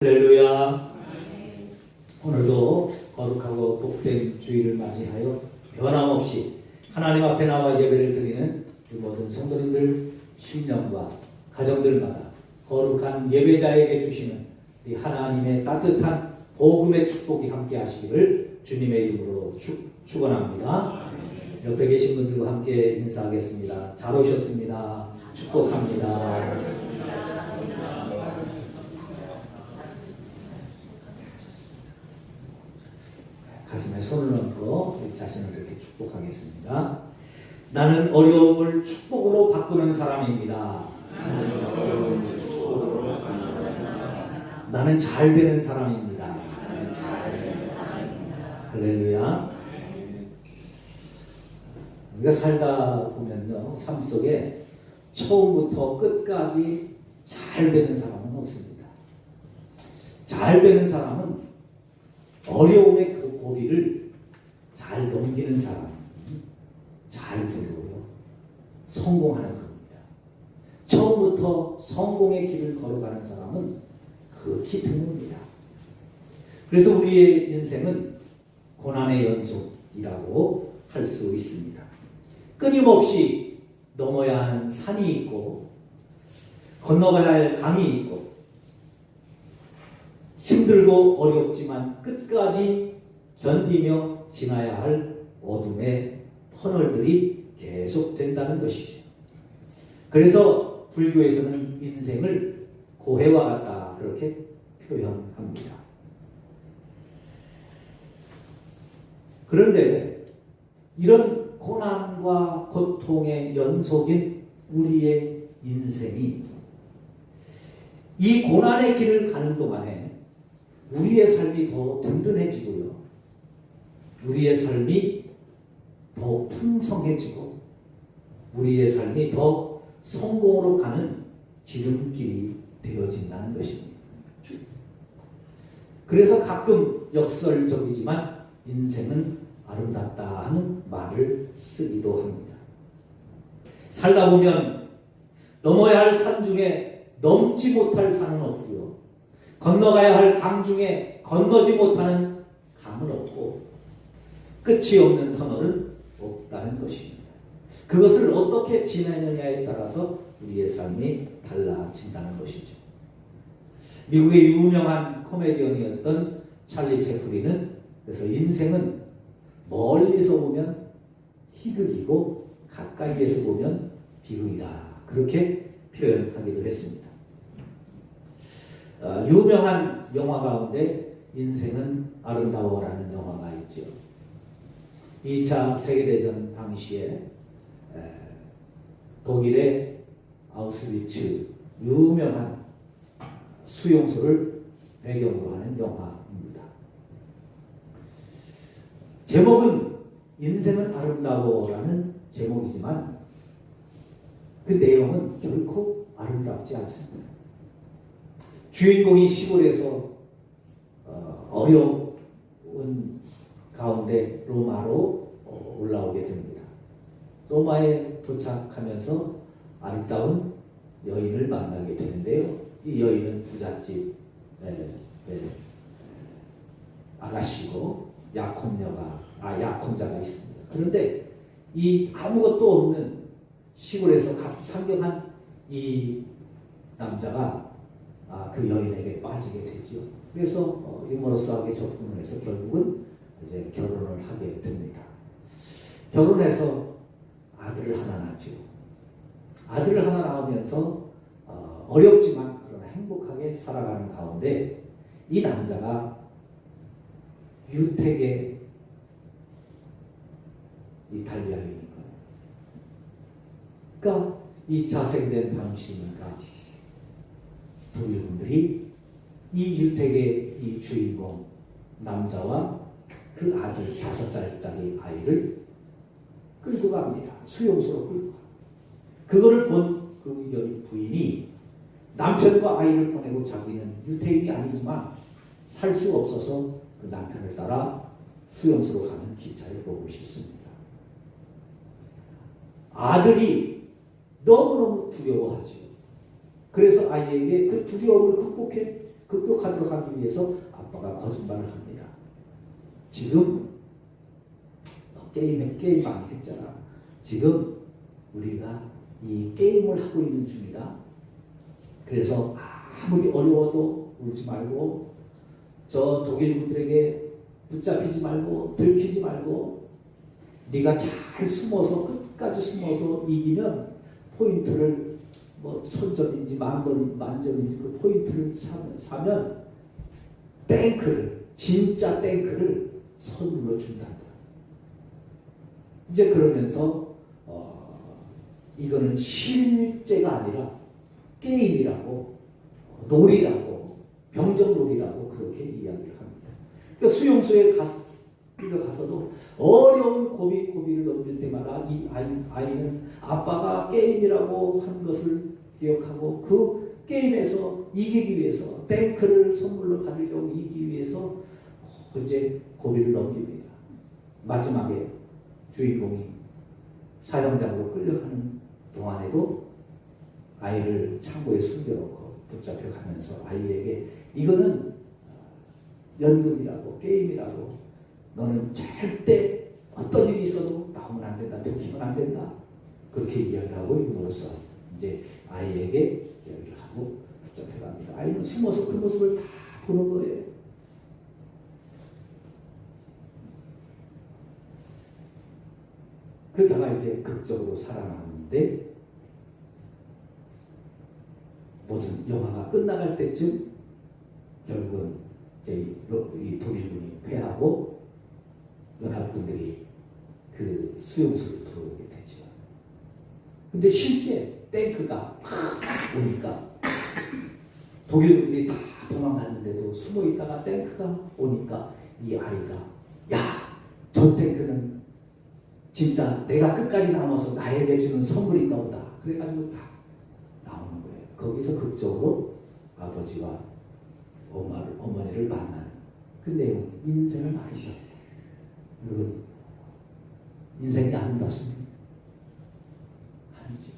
할렐루야. 오늘도 거룩하고 복된 주일을 맞이하여 변함없이 하나님 앞에 나와 예배를 드리는 우리 모든 성도님들 심령과 가정들마다 거룩한 예배자에게 주시는 이 하나님의 따뜻한 복음의 축복이 함께 하시기를 주님의 이름으로 축원합니다. 옆에 계신 분들과 함께 인사하겠습니다. 잘 오셨습니다. 축복합니다. 가슴에 손을 얹고 우리 자신을 이렇게 축복하겠습니다. 나는 어려움을 축복으로 바꾸는 사람입니다. 나는 잘 되는 사람입니다. 할렐루야. 우리가 살다 보면요, 삶 속에 처음부터 끝까지 잘 되는 사람은 없습니다. 잘 되는 사람은 어려움의 그 고비를 잘 넘기는 사람, 잘 되고요, 성공하는 겁니다. 처음부터 성공의 길을 걸어가는 사람은 극히 드뭅니다. 그래서 우리의 인생은 고난의 연속이라고 할 수 있습니다. 끊임없이 넘어야 하는 산이 있고 건너가야 할 강이 있고 힘들고 어렵지만 끝까지 견디며 지나야 할 어둠의 터널들이 계속된다는 것이죠. 그래서 불교에서는 인생을 고해와 같다 그렇게 표현합니다. 그런데 이런 고난과 고통의 연속인 우리의 인생이 이 고난의 길을 가는 동안에 우리의 삶이 더 든든해지고요, 우리의 삶이 더 풍성해지고 우리의 삶이 더 성공으로 가는 지름길이 되어진다는 것입니다. 그래서 가끔 역설적이지만 인생은 아름답다 하는 말을 쓰기도 합니다. 살다 보면 넘어야 할 산 중에 넘지 못할 산은 없고요, 건너가야 할 강 중에 건너지 못하는 강은 없고 끝이 없는 터널은 없다는 것입니다. 그것을 어떻게 지내느냐에 따라서 우리의 삶이 달라진다는 것이죠. 미국의 유명한 코미디언이었던 찰리 채플린은 그래서 인생은 멀리서 보면 희극이고 가까이에서 보면 비극이다 그렇게 표현하기도 했습니다. 유명한 영화 가운데 인생은 아름다워라는 영화가 있죠. 2차 세계대전 당시에 독일의 아우슈비츠 유명한 수용소를 배경으로 하는 영화입니다. 제목은 인생은 아름다워라는 제목이지만 그 내용은 결코 아름답지 않습니다. 주인공이 시골에서 어려운 가운데 로마로 올라오게 됩니다. 로마에 도착하면서 아름다운 여인을 만나게 되는데요. 이 여인은 부잣집 아가씨고 약혼자가 있습니다. 그런데 이 아무것도 없는 시골에서 상경한 이 남자가 그 여인에게 빠지게 되죠. 그래서 유머러스하게 접근을 해서 결국은 이제 결혼을 하게 됩니다. 결혼해서 아들을 하나 낳죠. 아들을 하나 낳으면서 어렵지만 그러나 행복하게 살아가는 가운데 이 남자가 유택의 이탈리아인인 거예요. 그러니까 2차 세계대전 당시니까 독일군들이 이 유택의 이 주인공 남자와 그 아들 5살짜리 아이를 끌고 갑니다. 수용소로 끌고 가. 그거를 본 그 부인이 남편과 아이를 보내고 자기는 유태인이 아니지만 살 수 없어서 그 남편을 따라 수용소로 가는 기차를 보고 싶습니다. 아들이 너무너무 두려워하죠. 그래서 아이에게 그 두려움을 극복해 극복하도록 하기 위해서 아빠가 거짓말을 합니다. 지금 너 게임 많이 했잖아. 지금 우리가 이 게임을 하고 있는 중이다. 그래서 아무리 어려워도 울지 말고 저 독일 분들에게 붙잡히지 말고 들키지 말고 네가 잘 숨어서 끝까지 숨어서 이기면 포인트를 뭐 1000점인지 만점인지 그 포인트를 사면 탱크를 진짜 탱크를 선물로 준단다. 이제 그러면서 이거는 실제가 아니라 게임이라고 놀이라고 병정놀이라고 그렇게 이야기를 합니다. 그러니까 수용소에 가서도 어려운 고비를 넘길 때마다 이 아이는 아빠가 게임이라고 한 것을 기억하고 그 게임에서 이기기 위해서 탱크를 선물로 받으려고 이기기 위해서 이제 고비를 넘깁니다. 마지막에 주인공이 사형장으로 끌려가는 동안에도 아이를 창고에 숨겨놓고 붙잡혀가면서 아이에게 이거는 연금이라고 게임이라고 너는 절대 어떤 일이 있어도 나오면 안 된다. 들키면 안 된다. 그렇게 이야기를 하고 이로써 이제 아이에게 이야기를 하고 붙잡혀갑니다. 아이는 숨어서 그 모습을 다 보는 거예요. 그러다가 이제 극적으로 살아나는데 모든 영화가 끝나갈 때쯤 결국은 이제 이 독일군이 패하고 연합군들이 그 수용소로 들어오게 되죠. 근데 실제 탱크가 오니까 독일군들이 다 도망갔는데도 숨어 있다가 탱크가 오니까 이 아이가 야, 저 탱크는 진짜 내가 끝까지 남아서 나에게 주는 선물인가 보다. 그래가지고 다 나오는 거예요. 거기서 극적으로 아버지와 어머니를 만나는 그 내용, 인생을 말이죠. 여러분, 인생이 아름답습니다. 아니죠.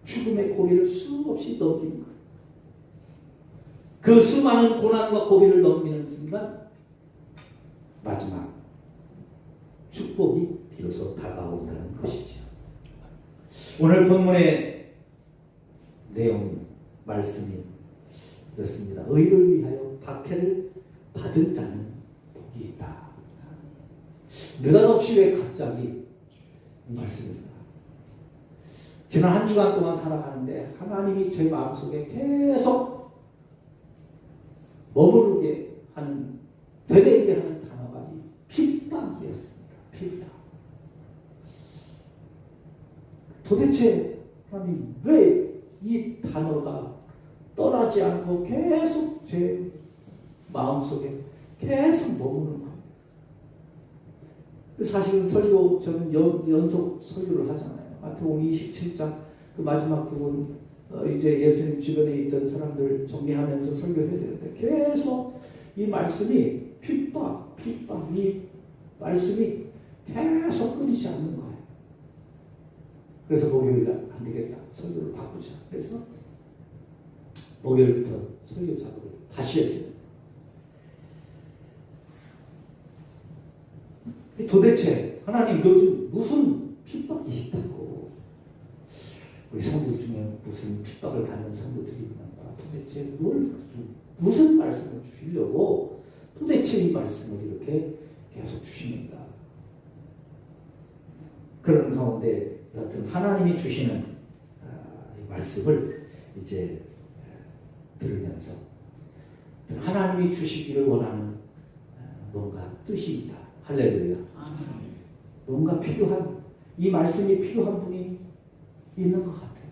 죽음의 고비를 수없이 넘기는 거예요. 그 수많은 고난과 고비를 넘기는 순간 마지막 축복이 비로소 다가온다는 것이죠. 오늘 본문의 내용 말씀이 이렇습니다. 의를 위하여 박해를 받은 자는 복이 있다. 느닷없이 왜 갑자기 이 말씀입니다. 지난 한 주간 동안 살아가는데 하나님이 제 마음속에 계속 머무르게 하는 되뇌게 하는 단어가 핍박이었습니다. 핍박. 도대체 하나님 왜 이 단어가 떠나지 않고 계속 제 마음속에 계속 머무는 거예요. 사실은 저는 연속 설교를 하잖아요. 마태복음 27장 그 마지막 부분 이제 예수님 주변에 있던 사람들 정리하면서 설교해야 되는데 계속 이 말씀이 핍박 이 말씀이 계속 끊이지 않는 거예요. 그래서 목요일날 안 되겠다. 설교를 바꾸자. 그래서 목요일부터 설교 작업을 다시 했어요. 도대체 하나님 요즘 무슨 핍박이 있다고 우리 성도 중에 무슨 핍박을 받는 성도들이 있는가 도대체 무슨 말씀을 주시려고 도대체 이 말씀을 이렇게 계속 주십니까? 그런 가운데 여하튼 하나님이 주시는 이 말씀을 이제 들으면서 하나님이 주시기를 원하는 뭔가 뜻이 있다. 할렐루야. 뭔가 필요한 이 말씀이 필요한 분이 있는 것 같아요.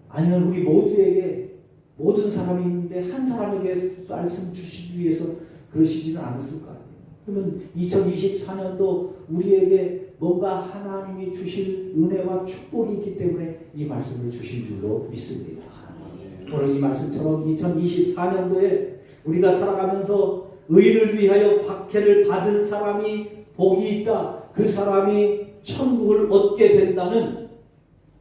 아니면 우리 모두에게 모든 사람이 있는데 한 사람에게 말씀 주시기 위해서 그러시지는 않았을 거 아니에요. 그러면 2024년도 우리에게 뭔가 하나님이 주실 은혜와 축복이 있기 때문에 이 말씀을 주신 줄로 믿습니다. 오늘 이 말씀처럼 2024년도에 우리가 살아가면서 의를 위하여 박해를 받은 사람이 복이 있다. 그 사람이 천국을 얻게 된다는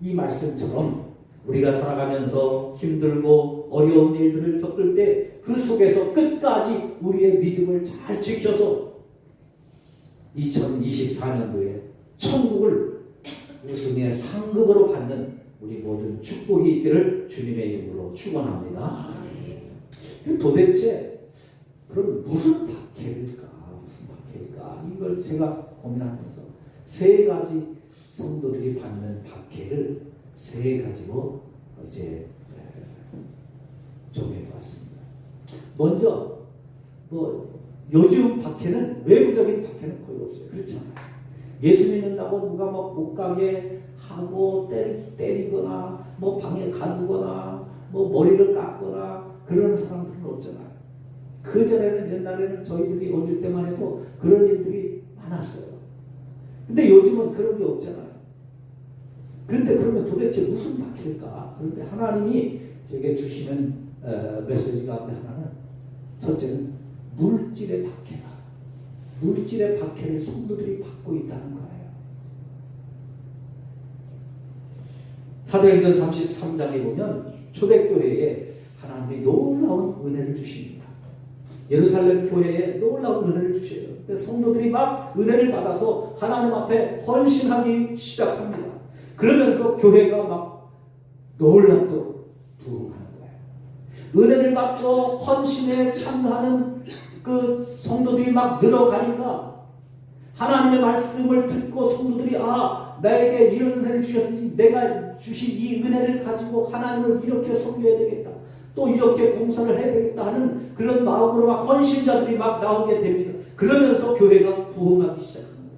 이 말씀처럼 우리가 살아가면서 힘들고 또 어려운 일들을 겪을 때 그 속에서 끝까지 우리의 믿음을 잘 지켜서 2024년도에 천국을 우승의 상급으로 받는 우리 모든 축복이 있기를 주님의 이름으로 축원합니다. 도대체 그럼 무슨 박해일까? 이걸 제가 고민하면서 세 가지 성도들이 받는 박해를 세 가지로 이제 정해봤습니다. 먼저 요즘 박해는 외부적인 박해는 거의 없어요. 그렇잖아요. 예수 믿는다고 누가 못 가게 하고 때리거나 방에 가두거나 머리를 깎거나 그런 사람들은 없잖아요. 그전에는 옛날에는 저희들이 어릴 때만 해도 그런 일들이 많았어요. 근데 요즘은 그런 게 없잖아요. 그런데 그러면 도대체 무슨 박해일까? 그런데 하나님이 제게 주시는 메시지 가운데 하나는 첫째는 물질의 박해다. 물질의 박해를 성도들이 받고 있다는 거예요. 사도행전 33장에 보면 초대교회에 하나님이 놀라운 은혜를 주십니다. 예루살렘 교회에 놀라운 은혜를 주셔요. 성도들이 막 은혜를 받아서 하나님 앞에 헌신하기 시작합니다. 그러면서 교회가 막 놀랍도록 부흥하는 거예요. 은혜를 받고 헌신에 참여하는 그 성도들이 막 늘어가니까 하나님의 말씀을 듣고 성도들이 나에게 이런 은혜를 주셨는지 내가 주신 이 은혜를 가지고 하나님을 이렇게 섬겨야 되겠다. 또 이렇게 봉사를 해야 되겠다 하는 그런 마음으로 막 헌신자들이 막 나오게 됩니다. 그러면서 교회가 부흥하기 시작하는 거예요.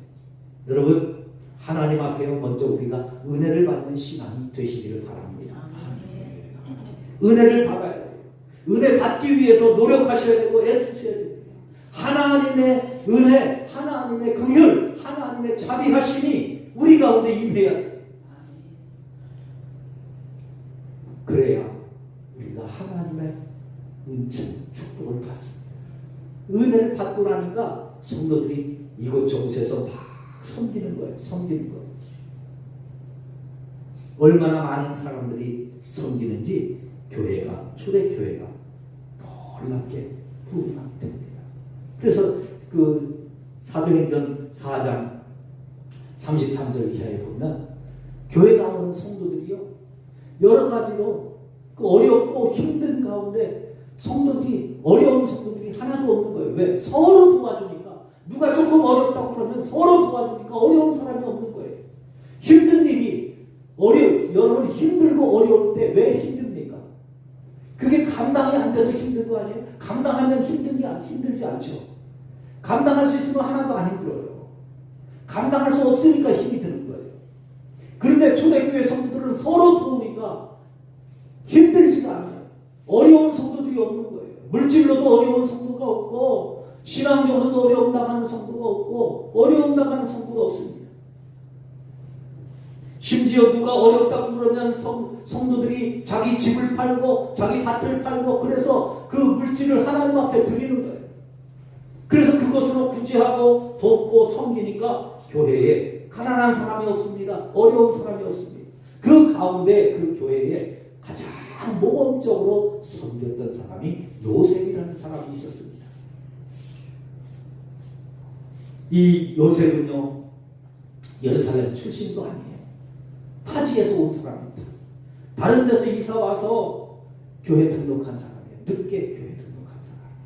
여러분, 하나님 앞에 먼저 우리가 은혜를 받는 신앙이 되시기를 바랍니다. 은혜를 받아야 돼요. 은혜 받기 위해서 노력하셔야 되고 애쓰셔야 됩니다. 하나님의 은혜, 하나님의 긍휼, 하나님의 자비하심이 우리 가운데 임해야 돼요. 그래야 우리가 하나님의 은총, 축복을 받습니다. 은혜를 받고 나니까 성도들이 이곳저곳에서 막 섬기는 거예요. 얼마나 많은 사람들이 섬기는지 초대교회가 놀랍게 부흥하게 됩니다. 그래서 그 사도행전 4장 33절 이하에 보면 교회 나오는 성도들이요, 여러 가지로 그 어렵고 힘든 가운데 어려운 성도들이 하나도 없는 거예요. 왜? 서로 도와주니까. 누가 조금 어렵다고 그러면 서로 도와주니까 어려운 사람이 없는 거예요. 힘든 일이 여러분이 힘들고 어려울 때 왜 힘듭니까? 그게 감당이 안 돼서 힘든 거 아니에요? 감당하면 힘들지 않죠. 감당할 수 있으면 하나도 안 힘들어요. 감당할 수 없으니까 힘이 드는 거예요. 그런데 초대교회 성도들은 서로 도우니까 힘들지가 않아요. 어려운 성도들이 없는 거예요. 물질로도 어려운 성도가 없고 신앙적으로도 어려움 당하는 성도가 없고 어려움 당하는 성도가 없습니다. 심지어 누가 어렵다고 그러면 성도들이 자기 집을 팔고 자기 밭을 팔고 그래서 그 물질을 하나님 앞에 드리는 거예요. 그래서 그것으로 구제하고 돕고 섬기니까 교회에 가난한 사람이 없습니다. 어려운 사람이 없습니다. 그 가운데 그 교회에 가장 모범적으로 섬겼던 사람이 요셉이라는 사람이 있었습니다. 이 요셉은요, 예루살렘 출신도 아니에요. 타지에서 온 사람입니다. 다른 데서 이사 와서 교회 등록한 사람이에요. 늦게 교회 등록한 사람이에요.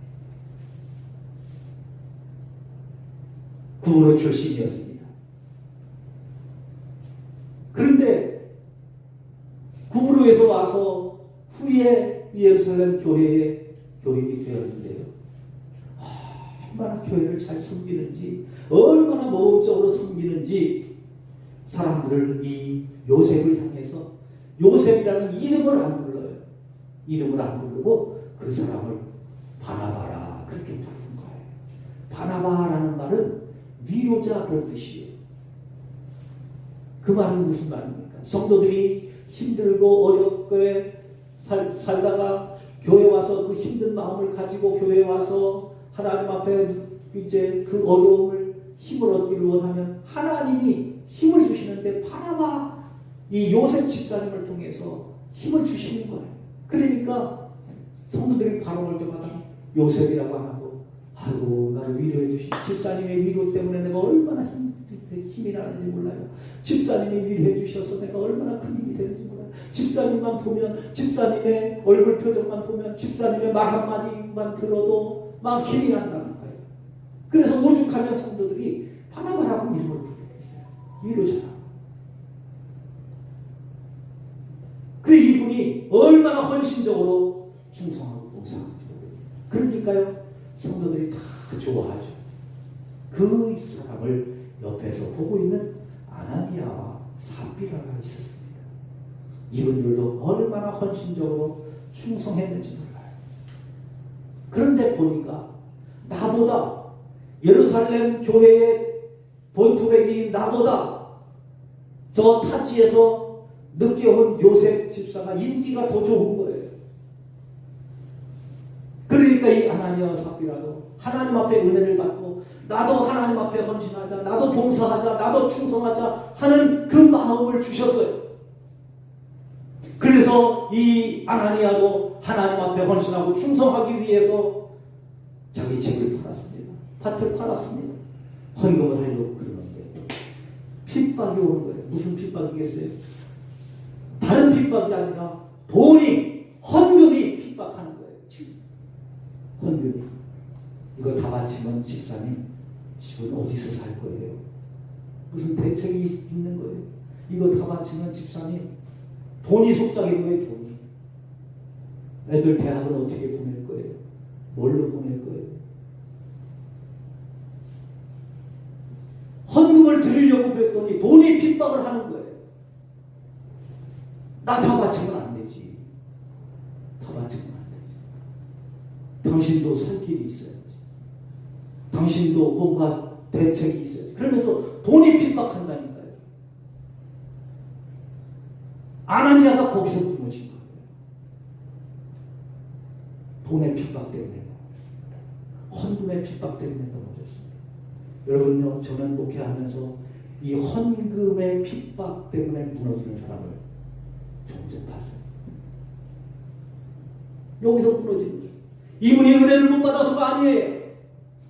구로 출신이었습니다. 그런데 구로에서 와서 후에 예루살렘 교회에 교육이 되었는데요. 얼마나 교회를 잘 섬기는지, 얼마나 모범적으로 섬기는지 사람들을 이 요셉을 향해서 요셉이라는 이름을 안 불러요. 이름을 안 부르고 그 사람을 바나바라 그렇게 부르는 거예요. 바나바라는 말은 위로자 그런 뜻이에요. 그 말은 무슨 말입니까? 성도들이 힘들고 어렵게 살다가 교회 와서 그 힘든 마음을 가지고 교회 와서 하나님 앞에 이제 그 어려움을 힘을 얻기를 원하면 하나님이 힘을 주시는데 바나바 이 요셉 집사님을 통해서 힘을 주시는 거예요. 그러니까 성도들이 바라볼 때마다 요셉이라고 안 하고, 아이고 나를 위로해 주신 집사님의 위로 때문에 내가 얼마나 힘이 나는지 몰라요. 집사님이 위로해 주셔서 내가 얼마나 큰 힘이 되는지 몰라요. 집사님만 보면, 집사님의 얼굴 표정만 보면, 집사님의 말 한마디만 들어도 막 힘이 난다는 거예요. 그래서 오죽하면 성도들이 바나바라고 이름을 부르게 됐어요. 위로자라. 그래 이분이 얼마나 헌신적으로 충성하고 봉사하는지 모릅니다. 그러니까요 성도들이 다 좋아하죠. 그 사람을 옆에서 보고 있는 아나니아와 삽비라가 있었습니다. 이분들도 얼마나 헌신적으로 충성했는지 몰라요. 그런데 보니까 나보다 예루살렘 교회의 본토백인 나보다 저 타지에서 늦게 온 요셉 집사가 인기가 더 좋은 거예요. 그러니까 이 아나니아와 삽비라도 하나님 앞에 은혜를 받고 나도 하나님 앞에 헌신하자, 나도 봉사하자, 나도 충성하자 하는 그 마음을 주셨어요. 그래서 이 아나니아도 하나님 앞에 헌신하고 충성하기 위해서 자기 집을 팔았습니다. 밭을 팔았습니다. 헌금을 하려고 그러는데 핍박이 오는 거예요. 무슨 핍박이겠어요? 다른 핍박이 아니라 돈이, 헌금이 핍박하는 거예요. 지금 헌금이. 이거 다 바치면 집사님 집은 어디서 살 거예요? 무슨 대책이 있는 거예요? 이거 다 바치면 집사님 돈이 속삭이는 거예요. 돈이. 애들 대학은 어떻게 보낼 거예요? 뭘로 보낼 거예요? 헌금을 드리려고 그랬더니 돈이 핍박을 하는 거예요. 나 다 바치면 안 되지. 다 바치면 안 되지. 당신도 살 길이 있어야지. 당신도 뭔가 대책이 있어야지. 그러면서 돈이 핍박한다니까요. 아나니아가 거기서 무너진 거예요. 돈의 핍박 때문에 헌금의 핍박 때문에 넘어졌습니다. 여러분요, 저는 목회하면서 이 헌금의 핍박 때문에 무너지는 사람을 종종 봤어요. 여기서 무너지는 거예요. 이분이 은혜를 못 받아서가 아니에요.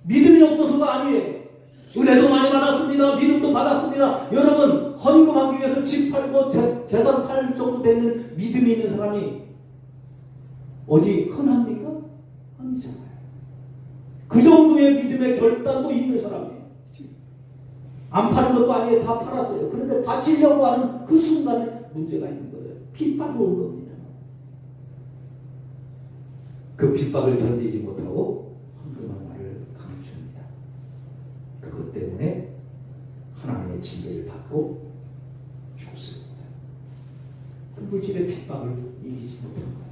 믿음이 없어서가 아니에요. 은혜도 많이 받았습니다. 믿음도 받았습니다. 여러분, 헌금하기 위해서 집 팔고 재산 팔 정도 되는 믿음이 있는 사람이 어디 흔합니까? 아니잖아요. 그 정도의 믿음의 결단도 있는 사람이에요. 안 파는 것도 아니에요. 다 팔았어요. 그런데 바치려고 하는 그 순간에 문제가 있는 거예요. 핍박이 온 겁니다. 그 핍박을 견디지 못하고 헌금한 말을 감춥니다. 그것 때문에 하나님의 징계를 받고 죽습니다. 그 물질의 핍박을 이기지 못한 거예요.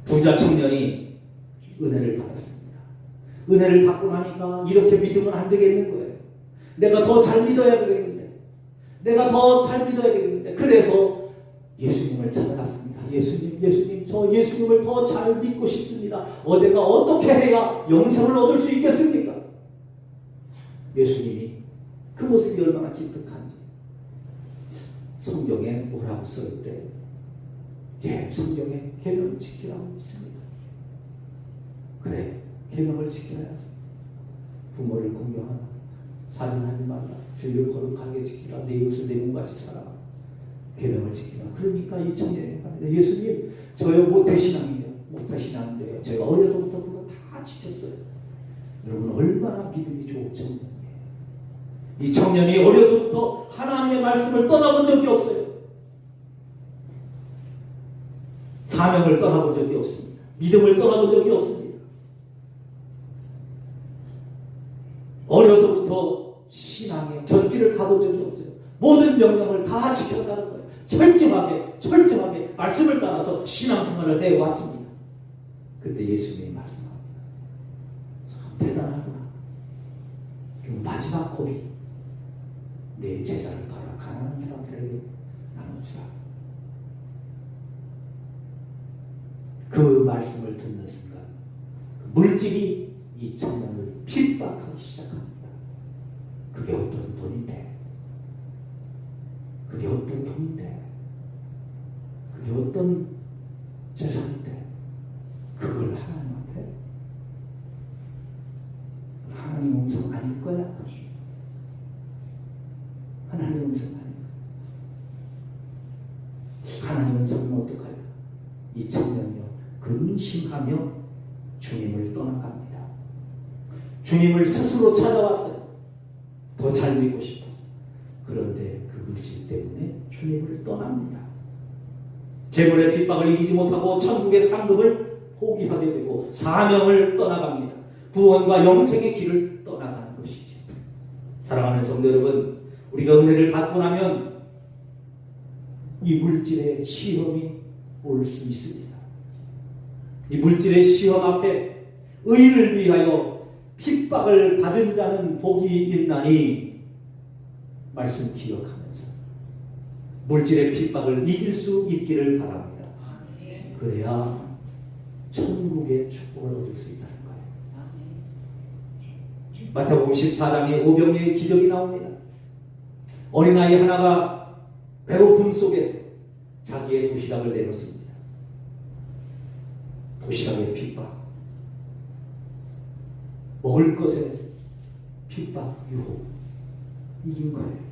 부자 청년이 은혜를 받았습니다. 은혜를 받고 나니까 이렇게 믿으면 안 되겠는 거예요. 내가 더 잘 믿어야 되겠는데, 내가 더 잘 믿어야 되겠는데, 그래서 예수님을 찾아갔습니다. 예수님, 저 예수님을 더 잘 믿고 싶습니다. 내가 어떻게 해야 영생을 얻을 수 있겠습니까? 예수님이 그 모습이 얼마나 기특한지 성경에 뭐라고 써있대? 성경에 계명을 지키라고 있습니다. 그래, 계명을 지켜야지. 부모를 공경하라, 살인하지 말라, 주를 거룩하게 지키라, 내 이웃을 내 몸같이 살아라, 계명을 지키라. 그러니까 이 청년이 말합니다. 예수님, 저요 모태신앙이에요. 모태신앙인데요, 제가 어려서부터 그거 다 지켰어요. 여러분, 얼마나 믿음이 좋은 청년이에요. 이 청년이 어려서부터 하나님의 말씀을 떠나본 적이 없어요. 사명을 떠나본 적이 없습니다. 믿음을 떠나본 적이 없습니다. 어려서부터 신앙의 곁길을 가본 적이 없어요. 모든 명령을 다 지켜가는 거예요. 철저하게 말씀을 따라서 신앙생활을 해왔습니다. 그때 예수님이 말씀합니다. 참 대단하구나. 그럼 마지막 고비, 내 제사를 팔아 가난한 사람들에게 나눠주라. 그 말씀을 듣는 순간 물질이 이 청년을 핍박하기 시작합니다. 그게 어떤 돈인데? 그게 어떤 재산인데 그걸 하나님한테 하나님 음성 아닐 거야. 하나님 음성 아닐 거야. 하나님 음성은 어떡할까? 이 청년이요 근심하며 주님을 떠나갑니다. 주님을 스스로 찾아왔어요. 더 잘 믿고 싶어. 그런데 그 의지 때문에 주님을 떠납니다. 재물의 핍박을 이기지 못하고 천국의 상급을 포기하게 되고 사명을 떠나갑니다. 구원과 영생의 길을 떠나가는 것이지. 사랑하는 성도 여러분, 우리가 은혜를 받고 나면 이 물질의 시험이 올 수 있습니다. 이 물질의 시험 앞에 의를 위하여 핍박을 받은 자는 복이 있나니 말씀 기억하면서 물질의 핍박을 이길 수 있기를 바랍니다. 그래야 천국의 축복을 얻을 수 있다는 거예요. 마태복음 14장에 오병이의 기적이 나옵니다. 어린아이 하나가 배고픔 속에서 자기의 도시락을 내놓습니다. 도시락의 핍박, 먹을 것에 핍박, 유혹 이긴 거예요.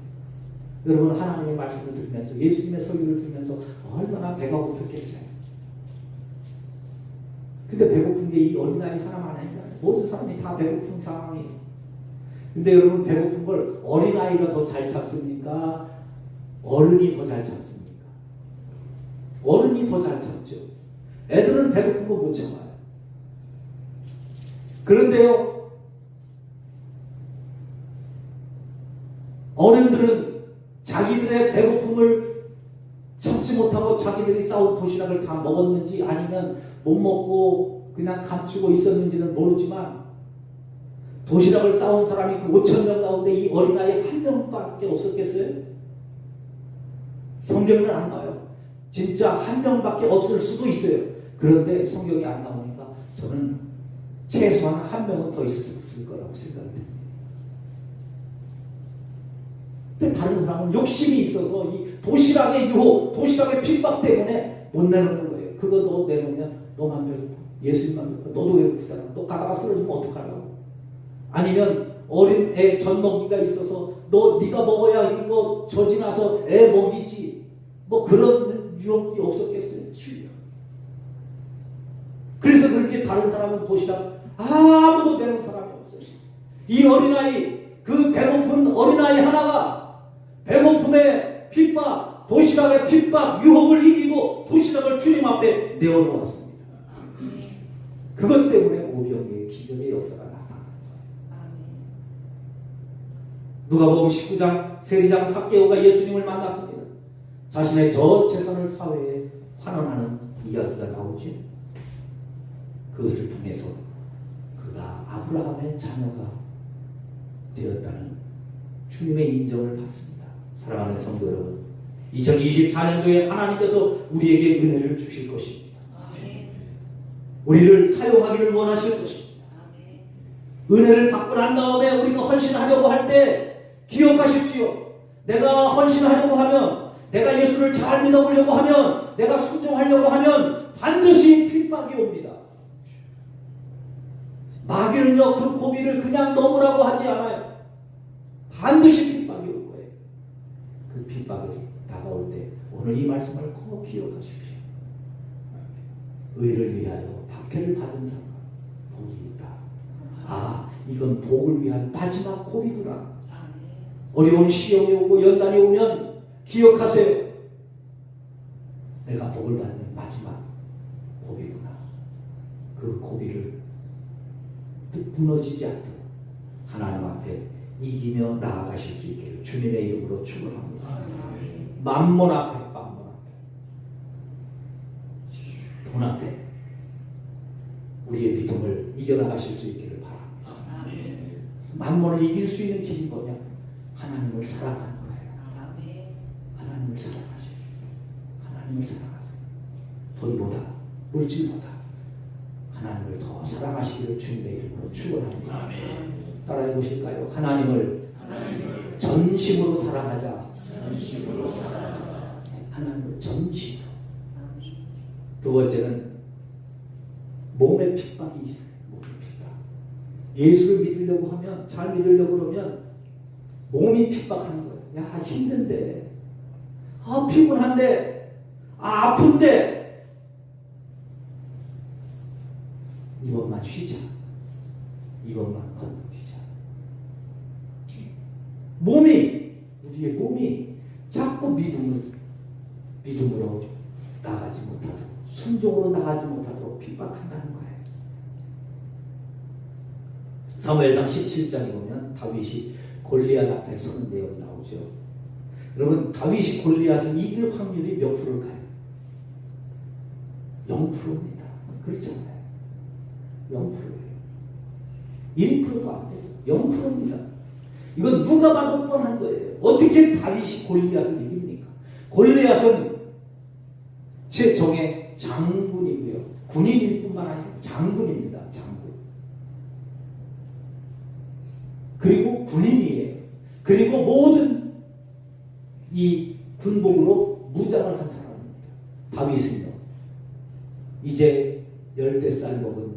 여러분 하나님의 말씀을 들으면서 예수님의 설교를 들으면서 얼마나 배가 고팠겠어요. 근데 배고픈 게 이 어린아이 하나만 아니잖아요. 모든 사람이 다 배고픈 상황이에요. 근데 여러분 배고픈 걸 어린아이가 더 잘 참습니까? 어른이 더 잘 참습니까? 어른이 더 잘 참죠. 애들은 배고픈 거 못 참아요. 그런데요 어른들은 자기들의 배고픔을 참지 못하고 자기들이 싸운 도시락을 다 먹었는지 아니면 못 먹고 그냥 감추고 있었는지는 모르지만 도시락을 싸운 사람이 그 5,000명 가운데 이 어린아이 한 명밖에 없었겠어요? 성경은 안 나와요. 진짜 한 명밖에 없을 수도 있어요. 그런데 성경이 안 나오니까 저는 최소한 한 명은 더 있었을 거라고 생각합니다. 근데 다른 사람은 욕심이 있어서 이 도시락의 유혹, 도시락의 핍박 때문에 못 내놓는 거예요. 그거 너 내놓으면 너만 배고파. 예수님만 배고파. 너도 배고프잖아. 너 가다가 쓰러지면 어떡하려고. 아니면 어린 애 젖먹이가 있어서 네가 먹어야 이거 젖이 나서 애 먹이지. 뭐 그런 유혹이 없었겠어요? 그래서 그렇게 다른 사람은 도시락 아무도 내놓은 사람이 없어요. 이 어린아이, 그 배고픈 어린아이 하나가 배고픔의 핍박, 도시락의 핍박, 유혹을 이기고 도시락을 주님 앞에 내어놓았습니다. 그것 때문에 오병이의 기적의 역사가 나타나는 거예요. 누가복음 19장 세리장 삭개오가 예수님을 만났습니다. 자신의 전 재산을 사회에 환원하는 이야기가 나오죠. 그것을 통해서 그가 아브라함의 자녀가 되었다는 주님의 인정을 받습니다. 사랑하는 성도 여러분, 2024년도에 하나님께서 우리에게 은혜를 주실 것입니다. 우리를 사용하기를 원하실 것입니다. 은혜를 받고 난 다음에 우리가 헌신하려고 할 때 기억하십시오. 내가 헌신하려고 하면, 내가 예수를 잘 믿어보려고 하면, 내가 순종하려고 하면 반드시 핍박이 옵니다. 마귀는요 그 고비를 그냥 넘으라고 하지 않아요. 반드시 핍박이 올 거예요. 그 핍박이 다가올 때 오늘 이 말씀을 꼭 기억하십시오. 의를 위하여 박해를 받은 자가 복이 있다. 아, 이건 복을 위한 마지막 고비구나. 어려운 시험이 오고 연단이 오면 기억하세요. 내가 복을 받는 마지막 고비구나. 그 고비를 무너지지 않도록 하나님 앞에 이기며 나아가실 수 있기를 주님의 이름으로 축원합니다. 만몬 앞에, 돈 앞에 우리의 믿음을 이겨나가실 수 있기를 바랍니다. 만몬을 이길 수 있는 길이 뭐냐? 하나님을 사랑하는 거예요. 하나님을 사랑하세요. 하나님을 사랑하세요. 돈보다, 물질보다 하나님을 더 사랑하시기를 주님의 이름으로 축원합니다. 따라해 보실까요? 하나님을 전심으로 사랑하자. 하나님을 전심으로. 두 번째는 몸의 핍박이 있어요. 몸의 핍박. 예수를 믿으려고 하면, 잘 믿으려고 그러면 몸이 핍박하는 거예요. 야, 힘든데, 피곤한데, 아픈데, 이것만 쉬자. 이것만 건너뛰자. 우리의 몸이 자꾸 믿음으로 나가지 못하도록, 순종으로 나가지 못하도록 핍박한다는 거예요. 사무엘상 17장에 보면 다윗이 골리앗 앞에 서는 내용이 나오죠. 여러분, 다윗이 골리앗을 이길 확률이 몇 프로일까요? 0%입니다. 그렇잖아요. 0%예요. 1%도 안 돼요. 0%입니다. 이건 누가 봐도 뻔한 거예요. 어떻게 다윗이 골리앗을 이깁니까? 골리앗은 제정의 장군이고요. 군인일 뿐만 아니라 장군입니다. 장군. 그리고 군인이에요. 그리고 모든 이 군복으로 무장을 한 사람입니다. 다윗은요, 이제 10살 먹은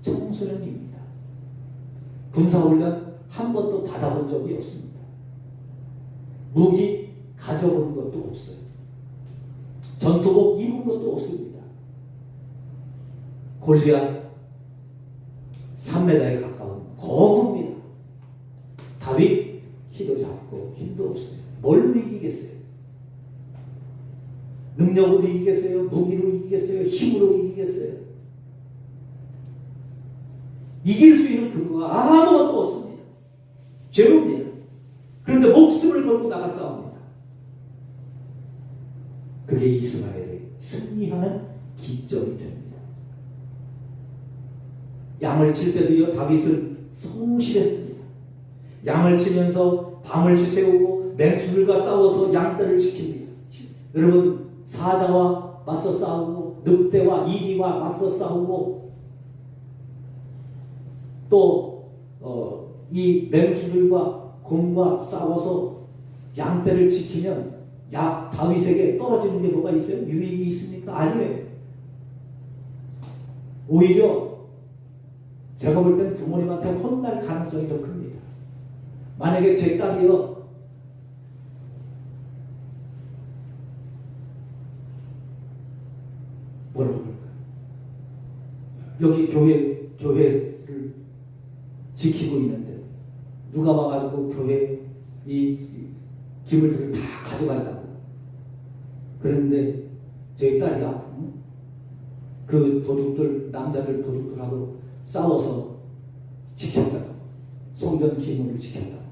청소년입니다. 군사훈련 한 번도 받아본 적이 없습니다. 무기 가져본 것도 없어요. 전투복 입은 것도 없습니다. 골리앗 3m에 가까운 거구입니다. 다윗 키도 작고 힘도 없어요. 뭘로 이기겠어요? 능력으로 이기겠어요? 무기로 이기겠어요? 힘으로 이기겠어요? 이길 수 있는 근거가 아무것도 없습니다. 죄로입니다. 그런데 목숨을 걸고 나가 싸웁니다. 그게 이스라엘의 승리하는 기점이 됩니다. 양을 칠 때도요, 다윗은 성실했습니다. 양을 치면서 밤을 지새우고 맹수들과 싸워서 양떼를 지킵니다. 여러분, 사자와 맞서 싸우고 늑대와 이리와 맞서 싸우고 또 이 맹수들과 곰과 싸워서 양떼를 지키면 다윗에게 떨어지는 게 뭐가 있어요? 유익이 있습니까? 아니에요. 오히려 제가 볼 땐 부모님한테 혼날 가능성이 더 큽니다. 만약에 제 딸이요, 뭐라고 그럴까요? 여기 교회를 지키고 있는데 누가 와가지고 교회 이 기물들을 다 가져간다고. 그런데 저희 딸이야, 그 도둑들, 남자들 도둑들하고 싸워서 지켰다고. 성전 기물을 지켰다고.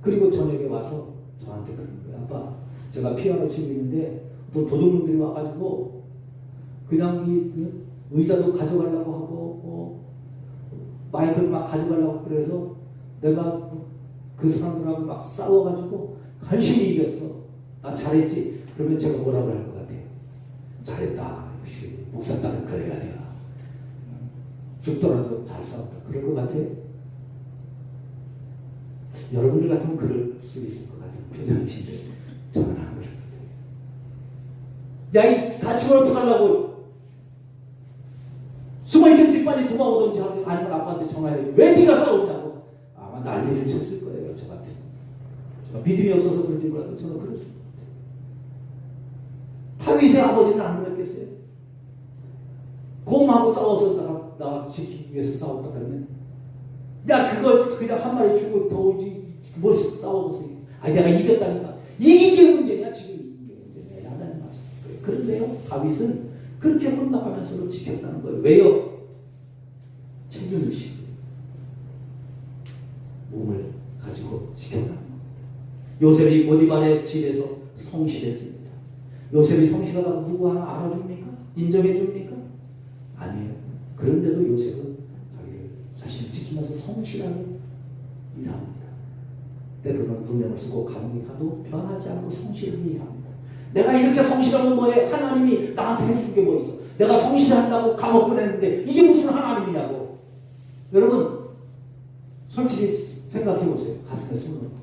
그리고 저녁에 와서 저한테 그러는 거예요. 아빠, 제가 피아노 치고 있는데 또 도둑놈들이 와가지고 그냥 이 의자도 가져가려고 하고 마이크를 막 가져가려고 그래서 내가 그 사람들하고 막 싸워가지고 간신히 이겼어. 나 잘했지? 그러면 제가 뭐라고 할 것 같아요? 잘했다. 역시 목사 딸은 그래야 돼. 죽더라도 잘 싸웠다. 그럴 것 같아요? 여러분들 같으면 그럴 수 있을 것 같은 표정이신데 저는 안 그럴 것 같아요. 야, 이 다치면 어떡하려고. 숨어있든지 빨리 도망오든지 아니면 아빠한테 전화해야지. 왜 네가 싸우냐고. 아마 난리를 쳤을 거예요. 저 같은. 제가 믿음이 없어서 그런지 몰라도 저는 그렇습니다. 다윗의 아버지는 안 그랬겠어요? 곰하고 싸워서 나 지키기 위해서 싸웠다 그러면 야, 그거 그냥 한 마리 주고 도우지 뭐 싸워보세요. 아니, 내가 이겼다니까. 이긴 게 문제냐? 지금 이긴 게 문제냐? 야단이 맞았을 거예요. 그런데요, 다윗은 그렇게 혼나가면서도 지켰다는 거예요. 왜요? 책임의식, 몸을 가지고 지켰다는 겁니다. 요셉이 보디발의 집에서 성실했습니다. 요셉이 성실하다고 누구 하나 알아줍니까? 인정해줍니까? 아니에요. 그런데도 요셉은 자신을 지키면서 성실하게 일합니다. 때로는 누명을 쓰고 감옥에 가도 변하지 않고 성실하게 일합니다. 내가 이렇게 성실하면 뭐해? 하나님이 나한테 해준 게 뭐 있어? 내가 성실한다고 감옥 보냈는데 이게 무슨 하나님이냐고. 여러분, 솔직히 생각해 보세요. 가슴에 손을 얹고.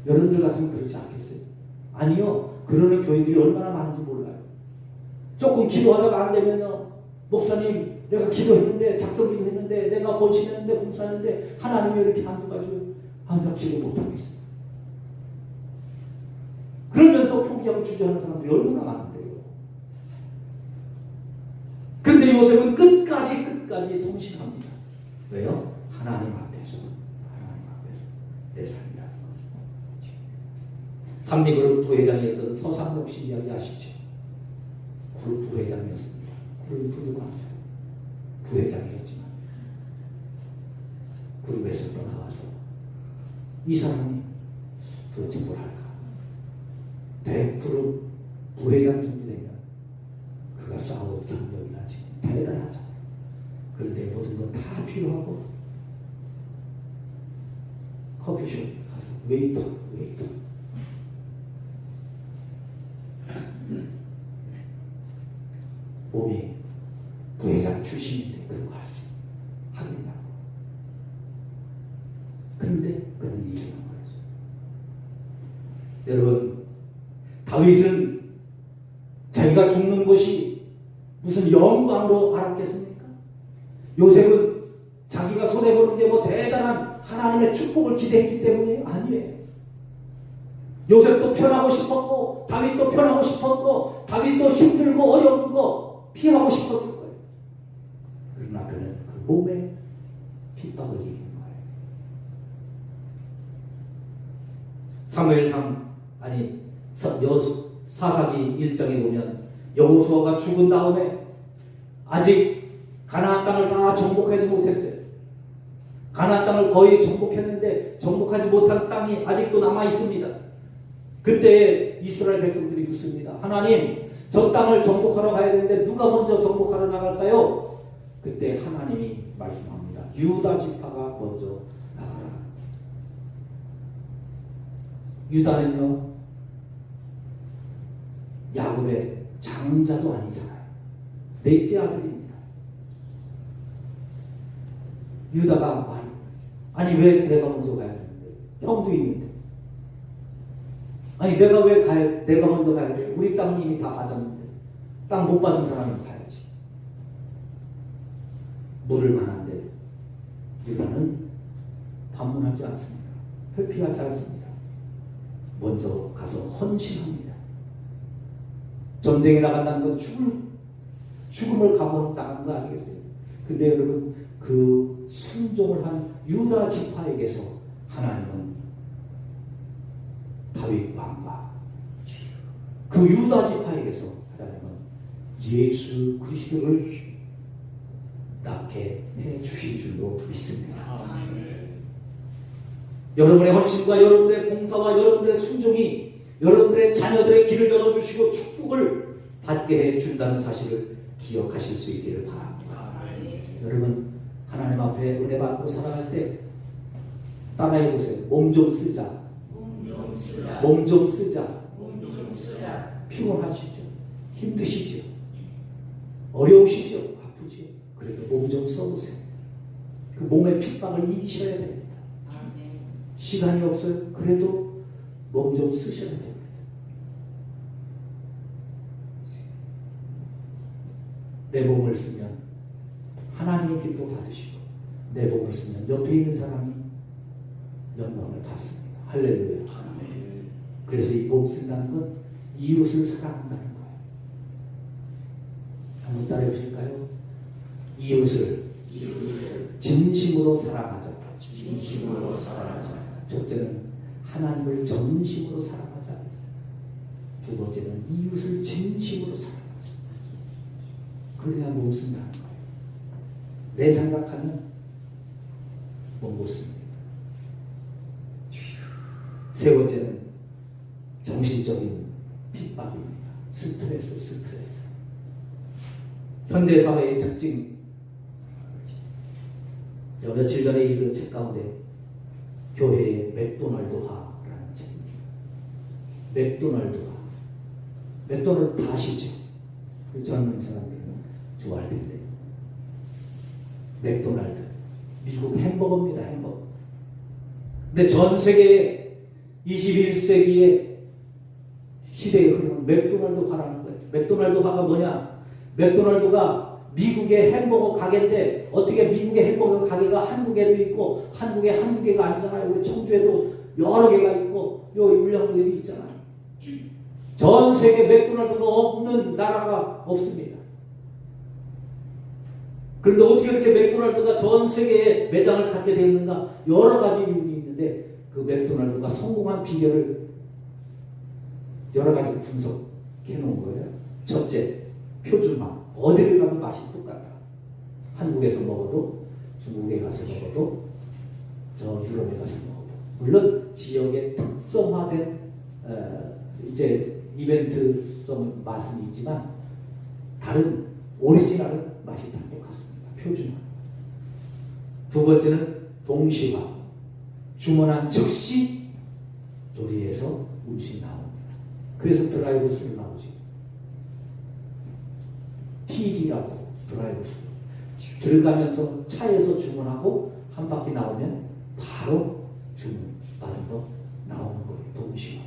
여러분들 같으면 그렇지 않겠어요? 아니요. 그러는 교인들이 얼마나 많은지 몰라요. 조금 기도하다가 안 되면요, 목사님 내가 기도했는데 작성기도 했는데 내가 고치는데 봉사했는데 하나님이 이렇게 안 줘가지고 나 기도 못하겠어. 그러면서 포기하고 주저하는 사람들이 얼마나 많은데요. 그런데 요셉은 끝까지 성실합니다. 왜요? 하나님 앞에서 내 삶이라는 거죠. 삼리그룹 부회장이었던 서상록 씨 이야기 아시죠? 그룹 부회장이었습니다. 그룹을 부르고 왔어요. 부회장이었지만 그룹에서 떠나와서 이 사람이 도대체 뭘 할까? 대그룹 부회장 정도 되면 그가 싸울 경력이나 지금 대단하잖아요. 그런데 모든 건 다 필요하고 커피숍 가서 웨이터 몸이 부회장 출신인데 그런 거 할 수 하겠냐고. 그런데 그런 일이 일어난 거죠. 여러분, 다윗은 자기가 죽는 것이 무슨 영광으로 알았겠습니까? 요셉은 자기가 손해보는 게 뭐 대단한 하나님의 축복을 기대했기 때문이에요? 아니에요. 요셉도 편하고 싶었고 다윗도 편하고 싶었고 다윗도 힘들고 어려운 거 피하고 싶었을 거예요. 그러나 그는 그 몸의 핍박을 이긴 거예요. 사무엘상 사사기 1장에 보면 여호수아가 죽은 다음에 아직 가나안 땅을 다 정복하지 못했어요. 가나안 땅을 거의 정복했는데 정복하지 못한 땅이 아직도 남아 있습니다. 그때 이스라엘 백성들이 묻습니다. 하나님, 저 땅을 정복하러 가야 되는데 누가 먼저 정복하러 나갈까요? 그때 하나님이 말씀합니다. 유다 지파가 먼저 나가라. 유다는요, 야곱의 장자도 아니잖아요. 넷째 아들입니다. 유다가 아니 왜 내가 먼저 가야 되는데? 형도 있는데. 아니 내가 먼저 가야 돼? 우리 땅 이미 다 받았는데. 땅 못 받은 사람은 가야지. 물을 만한데 유다는 반문하지 않습니다. 회피하지 않습니다. 먼저 가서 헌신합니다. 전쟁에 나간다는 건 죽음을 각오한다는 거 아니겠어요? 근데 여러분, 그 순종을 한 유다 지파에게서 하나님은 다윗 왕과 그 유다 지파에게서 하나님은 예수 그리스도를 낳게 해 주실 줄로 믿습니다. 여러분의 헌신과 여러분의 봉사와 여러분의 순종이 여러분들의 자녀들의 길을 열어주시고 축복을 받게 해준다는 사실을 기억하실 수 있기를 바랍니다. 여러분, 하나님 앞에 은혜 받고 살아갈 때 따라해보세요. 몸 좀 쓰자. 몸 좀 쓰자. 피곤하시죠? 힘드시죠? 어려우시죠? 아프죠? 그래도 몸 좀 써보세요. 그 몸의 핍박을 이기셔야 됩니다. 시간이 없어요? 그래도 몸 좀 쓰셔야 됩니다. 내 몸을 쓰면 하나님의 기도 받으시고 내 몸을 쓰면 옆에 있는 사람이 영광을 받습니다. 할렐루야. 그래서 이 몸 쓴다는 건 이웃을 사랑한다는 거예요. 한번 따라해 보실까요? 이웃을 진심으로 사랑하자. 첫째는 하나님을 전심으로 사랑하자. 두 번째는 이웃을 진심으로 사랑하자. 그래야 못 쓴다는 거예요. 내 생각하면 못 씁니다. 세 번째는 정신적인 핍박입니다. 스트레스. 현대사회의 특징. 제가 며칠 전에 읽은 책 가운데 교회의 맥도날드화라는 책입니다. 맥도날드화. 맥도날드 다 아시죠? 젊은 사람들은 좋아할 텐데. 맥도날드. 미국 햄버거입니다. 햄버거. 근데 전 세계 21세기의 시대에 흐르는 맥도날드화라는 거예요. 맥도날드가 뭐냐? 맥도날드가 미국의 햄버거 가게인데 어떻게 미국의 햄버거 가게가 한국에도 있고 한국에 한두 개가 아니잖아요. 우리 청주에도 여러 개가 있고 요 울릉도에도 있잖아요. 전 세계 맥도날드가 없는 나라가 없습니다. 그런데 어떻게 이렇게 맥도날드가 전 세계에 매장을 갖게 되었는가? 여러 가지 이유가 있는데 그 맥도날드가 성공한 비결을 여러 가지 분석해 놓은 거예요. 첫째, 표준화. 어디를 가도 맛이 똑같다. 한국에서 먹어도 중국에 가서 먹어도 저 유럽에 가서 먹어도 물론 지역의 특성화된 이제 이벤트성 맛은 있지만 다른 오리지널은 맛이 다 똑같습니다. 표준화. 두 번째는 동시화. 주문한 즉시 조리해서 음식이 나옵니다. 그래서 드라이브 스루 나오지. TD라고 드라이브 스루. 들어가면서 차에서 주문하고 한 바퀴 나오면 바로 주문 받은 거 나오는 거예요. 동시화.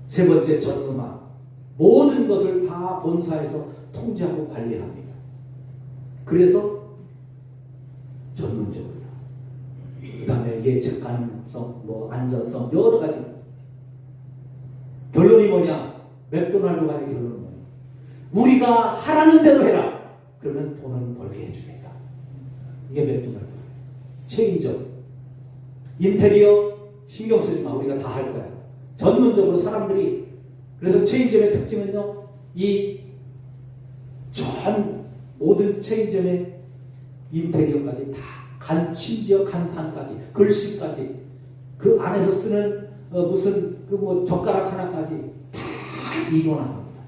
세 번째, 전문화. 모든 것을 다 본사에서 통제하고 관리합니다. 그래서 전문적으로. 그 다음에 예측 가능성, 안전성, 여러 가지. 결론이 뭐냐? 맥도날드가의 결론은 뭐냐? 우리가 하라는 대로 해라. 그러면 돈은 벌게 해주겠다. 이게 맥도날드. 체인점. 인테리어 신경 쓰지 마. 우리가 다 할 거야. 전문적으로 사람들이. 그래서 체인점의 특징은요. 모든 체인점의 인테리어까지 다 심지어 간판까지 글씨까지 그 안에서 쓰는 젓가락 하나까지 다 인원합니다.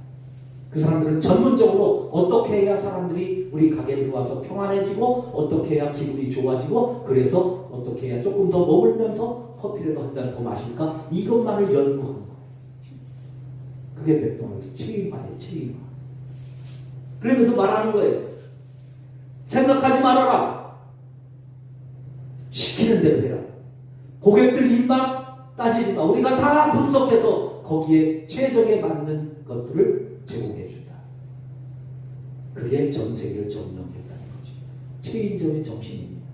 그 사람들은 전문적으로 어떻게 해야 사람들이 우리 가게에 들어와서 평안해지고 어떻게 해야 기분이 좋아지고 그래서 어떻게 해야 조금 더 먹으면서 커피를 한 잔 더 마실까 이것만을 연구하는 거예요. 그게 맥도날드 체인화예요. 체인화. 그러면서 말하는 거예요. 생각하지 말아라. 시키는 대로 해라. 고객들 입맛 따지지 마. 우리가 다 분석해서 거기에 최적에 맞는 것들을 제공해 준다. 그게 전 세계를 점령했다는 거죠. 체인점의 정신입니다.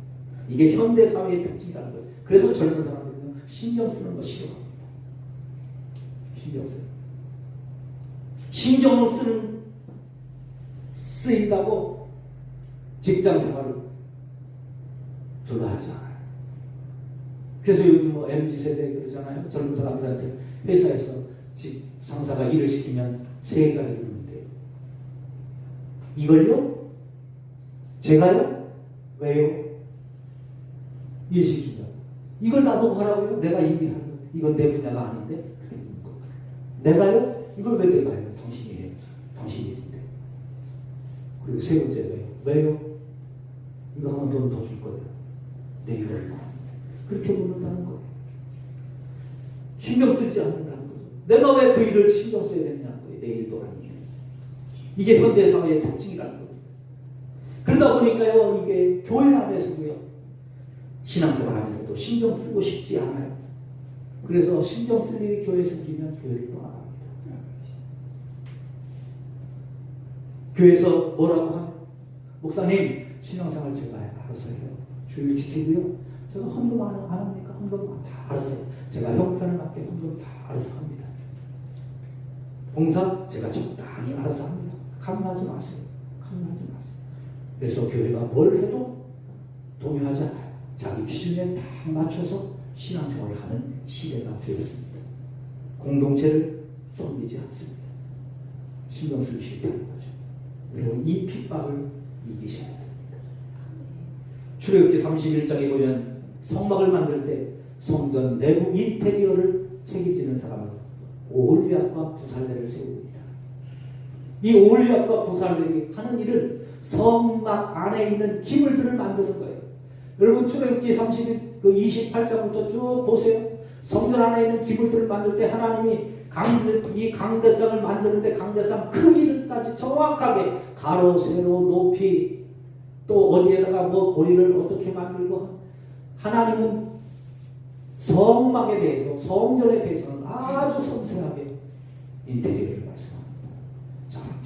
이게 현대사회의 특징이라는 거예요. 그래서 젊은 사람들은 신경 쓰는 거 싫어합니다. 신경 써요. 신경을 쓰인다고 직장 생활을 별로 하지 않아요. 그래서 요즘 MZ세대 그러잖아요. 젊은 사람들한테 회사에서 상사가 일을 시키면 세 가지를 묻는데요. 이걸요? 제가요? 왜요? 일 시키면 이걸 나보고 하라고요? 내가 이 일을 하는 이건 내 분야가 아닌데 내가요? 이걸 왜 내가 해요? 당신이 해요. 당신 일인데. 그리고 세 번째 왜요? 이거 하면 돈 더 줄 거예요. 내 일을 하는 그렇게 묻는다는 거예요. 신경 쓰지 않는다는 거죠. 내가 왜 그 일을 신경 써야 되느냐는 거예요. 내 일도 아니게. 이게 현대사회의 특징이라는 거예요. 그러다 보니까요. 이게 교회 안에서도요. 신앙생활 안에서도 신경 쓰고 싶지 않아요. 그래서 신경 쓸 일이 교회에 생기면 교회를 떠나갑니다. 교회에서 뭐라고 하면 목사님 신앙생활 제가 알아서 해요. 주일 지키고요. 제가 헌금 안 합니까? 헌금 다 알아서 해요. 제가 형편에 맞게 헌금 다 알아서 합니다. 봉사 제가 적당히 알아서 합니다. 강요하지 마세요. 강요하지 마세요. 그래서 교회가 뭘 해도 동요하지 않아요. 자기 기준에 딱 맞춰서 신앙생활을 하는 시대가 되었습니다. 공동체를 썩이지 않습니다. 신경 쓰기 쉽다는 거죠. 여러분 이 핍박을 이기셔야 됩니다. 출애굽기 31장에 보면 성막을 만들 때 성전 내부 인테리어를 책임지는 사람은 오홀리압과 부살레를 세웁니다. 이 오홀리압과 부살레이 하는 일은 성막 안에 있는 기물들을 만드는 거예요. 여러분 출애굽기 28장부터 쭉 보세요. 성전 안에 있는 기물들을 만들 때 하나님이 이 강대상을 만드는데 강대상 크기까지 정확하게 가로, 세로, 높이 또 어디에다가 고리를 어떻게 만들고 하나님은 성막에 대해서 성전에 대해서는 아주 섬세하게 인테리어를 말씀합니다.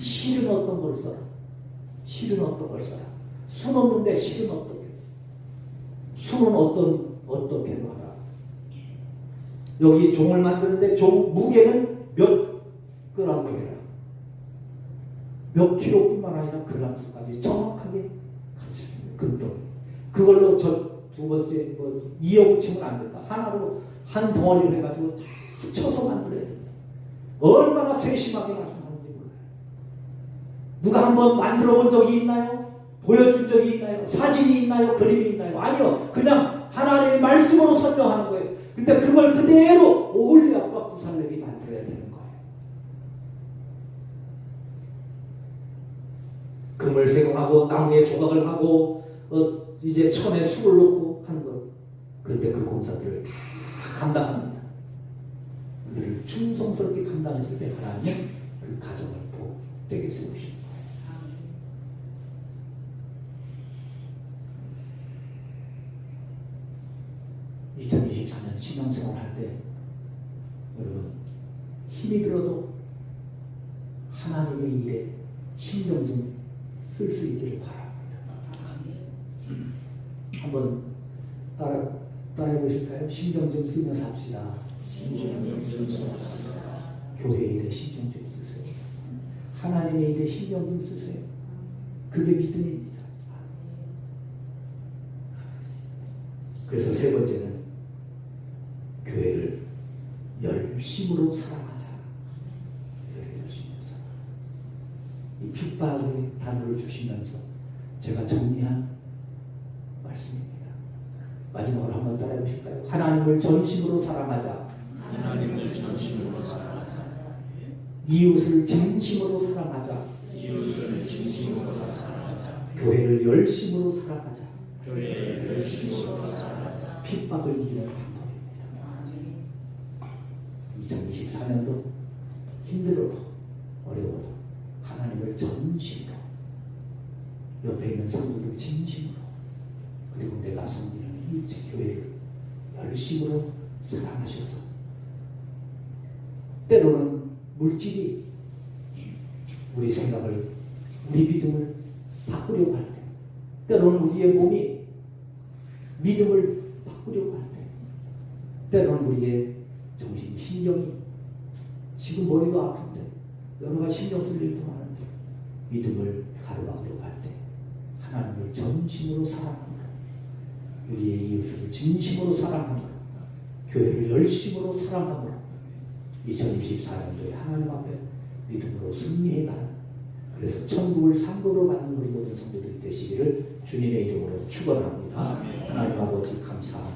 실은 어떤 걸 써라. 실은 어떤 걸 써라. 순 없는데 실은 어떻게? 순은 어떻게 하라. 여기 종을 만드는데 종 무게는 몇 그램 해라. 몇 킬로뿐만 아니라 그램수까지 정확하게 가르쳐줍니다. 금덩이. 그걸로 두 번째 이어붙이면 안 된다. 하나로 한 덩어리를 해가지고 다 쳐서 만들어야 된다. 얼마나 세심하게 말씀하는지 몰라요. 누가 한번 만들어 본 적이 있나요? 보여준 적이 있나요? 사진이 있나요? 그림이 있나요? 아니요. 그냥 하나님의 말씀으로 설명하는 거예요. 근데 그걸 그대로 오홀리압과 구살렙이 만들어야 되는 거예요. 금을 세공하고 나무에 조각을 하고 이제 천에 술을 넣고 하는 것. 그런데 그 공사들을 다 감당합니다. 그들을 충성스럽게 감당했을 때 하나님은 그 가정을 복되게 세우시는 거예요. 2024년 신앙생활 할 때 여러분 힘이 들어도 하나님의 일에 신경 좀 쓸 수 있기를 바랍니다. 한번 따라해 보실까요? 신경 좀 쓰면서 합시다. 교회 일에 신경 좀 쓰세요. 하나님의 일에 신경 좀 쓰세요. 그게 믿음입니다. 그래서 세 번째는 교회를 열심으로 사랑하자. 교회를 열심으로 사랑하자. 이 핍박의 단어를 주시면서 제가 정리한 말씀입니다. 마지막으로 한번 따라해 보실까요? 하나님을 전심으로 사랑하자. 하나님을 전심으로 사랑하자. 이웃을 진심으로 사랑하자. 이웃을 진심으로 사랑하자. 교회를 열심으로 사랑하자. 교회를 열심으로 사랑하자. 핍박을 이기는 방법입니다. 2024년도 힘들어도 어려워도 하나님을 전심으로, 옆에 있는 성도들 진심으로, 그리고 내가 섬기는 이 교회를 열심으로 사랑하셔서 때로는 물질이 우리 생각을, 우리 믿음을 바꾸려고 할 때, 때로는 우리의 몸이 믿음을 바꾸려고 할 때, 때로는 우리의 정신, 신경이 지금 머리가 아픈데 여러 가지 신경 쓸 일도 많은데 믿음을 가로막으려고 할 때 하나님을 전심으로 사랑합니다. 우리의 이웃을 진심으로 사랑합니다. 교회를 열심으로 사랑합니다. 2024년도에 하나님 앞에 믿음으로 승리해가는, 그래서 천국을 상급으로 받는 우리 모든 성도들이 되시기를 주님의 이름으로 축원합니다. 하나님 아버지 감사합니다.